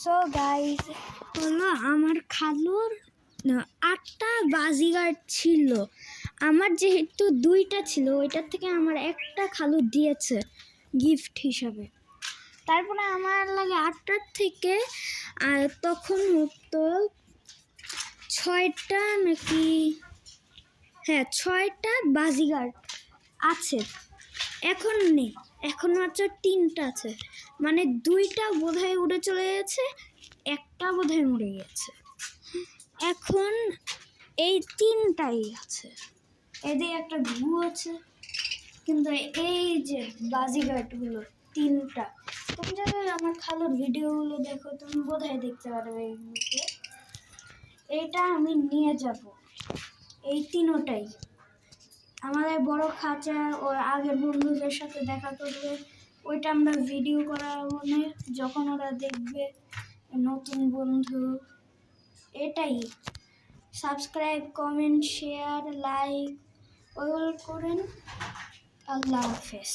So guys হলো আমার খালুর 8টা বাজিগার ছিল। আমার যেহেতু 2টা ছিল, ওইটার থেকে আমার একটা খালু দিয়েছে গিফট হিসাবে। তারপরে আমার লাগে 8টার থেকে তখন হতো 6টা নাকি, হ্যাঁ 6টা বাজিগার আছে। এখন নেই, এখন মাত্র 3টা আছে। মানে 2টা বোধহয় উড়ে চলে গেছে, একটা বোধহয় মরে গেছে। এখন এই 3টাই আছে। এদিকে একটা ঘু আছে, কিন্তু এই যে বাজিগারগুলো 3টা। তুমি যদি আমার খালুর ভিডিওগুলো দেখো, তুমি বোধহয় দেখতে পারবে এইগুলোকে। এটা আমি নিয়ে যাব, এই 3টাই। আমাদের বড় খাঁচা ওর আগের বন্ধুদের সাথে দেখা করবে, ওইটা আমরা ভিডিও করাবো না যখন ওরা দেখবে নতুন বন্ধু। এটাই। সাবস্ক্রাইব, কমেন্ট, শেয়ার, লাইক ওইগুলো করেন। আল্লাহ হাফেজ।